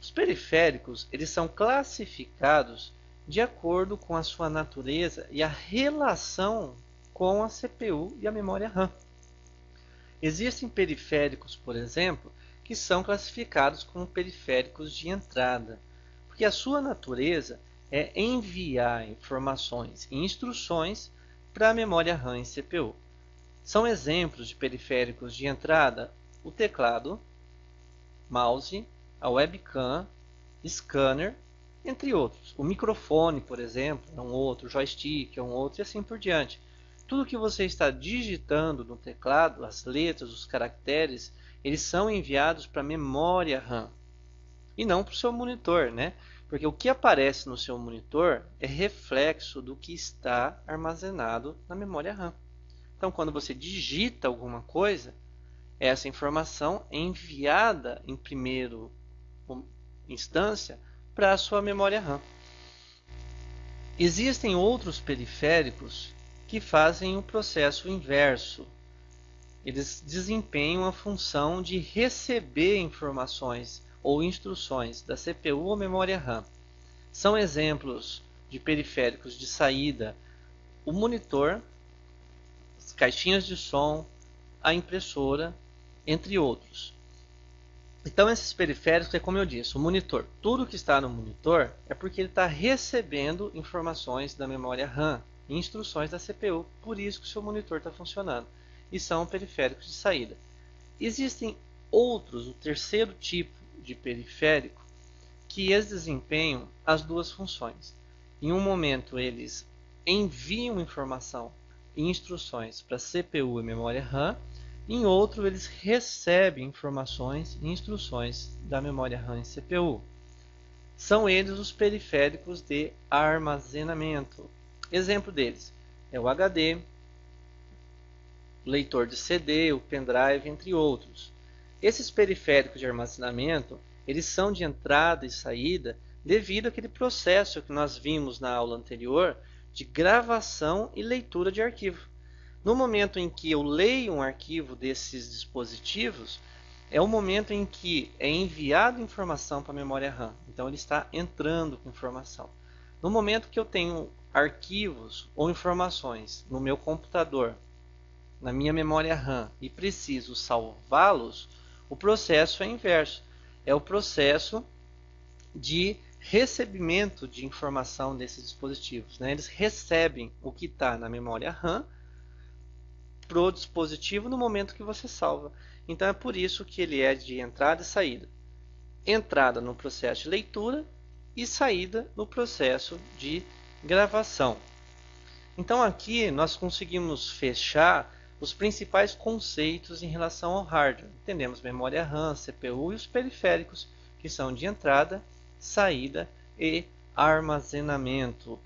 Os periféricos, eles são classificados de acordo com a sua natureza e a relação com a CPU e a memória RAM. Existem periféricos, por exemplo, que são classificados como periféricos de entrada, porque a sua natureza é enviar informações e instruções para a memória RAM e CPU. São exemplos de periféricos de entrada o teclado, mouse, a webcam, scanner, entre outros. O microfone, por exemplo, é um outro, o joystick é um outro e assim por diante. Tudo que você está digitando no teclado, as letras, os caracteres, eles são enviados para a memória RAM e não para o seu monitor, né? Porque o que aparece no seu monitor é reflexo do que está armazenado na memória RAM. Então, quando você digita alguma coisa, essa informação é enviada em primeira instância para a sua memória RAM. Existem outros periféricos que fazem o processo inverso. Eles desempenham a função de receber informações ou instruções da CPU ou memória RAM. São exemplos de periféricos de saída: o monitor, as caixinhas de som, a impressora, entre outros. Então, esses periféricos é como eu disse, o monitor. Tudo que está no monitor é porque ele está recebendo informações da memória RAM e instruções da CPU. Por isso que o seu monitor está funcionando. E são periféricos de saída. Existem outros, o terceiro tipo de periférico, que eles desempenham as duas funções. Em um momento, eles enviam informação e instruções para CPU e memória RAM. Em outro, eles recebem informações e instruções da memória RAM e CPU. São eles os periféricos de armazenamento. Exemplo deles é o HD, o leitor de CD, o pendrive, entre outros. Esses periféricos de armazenamento, eles são de entrada e saída devido àquele processo que nós vimos na aula anterior de gravação e leitura de arquivo. No momento em que eu leio um arquivo desses dispositivos, é o momento em que é enviado informação para a memória RAM. Então, ele está entrando com informação. No momento que eu tenho arquivos ou informações no meu computador, na minha memória RAM, e preciso salvá-los, o processo é inverso. É o processo de recebimento de informação desses dispositivos, né? Eles recebem o que está na memória RAM para o dispositivo no momento que você salva. Então é por isso que ele é de entrada e saída. Entrada no processo de leitura e saída no processo de gravação. Então aqui nós conseguimos fechar os principais conceitos em relação ao hardware. Entendemos memória RAM, CPU e os periféricos, que são de entrada, saída e armazenamento.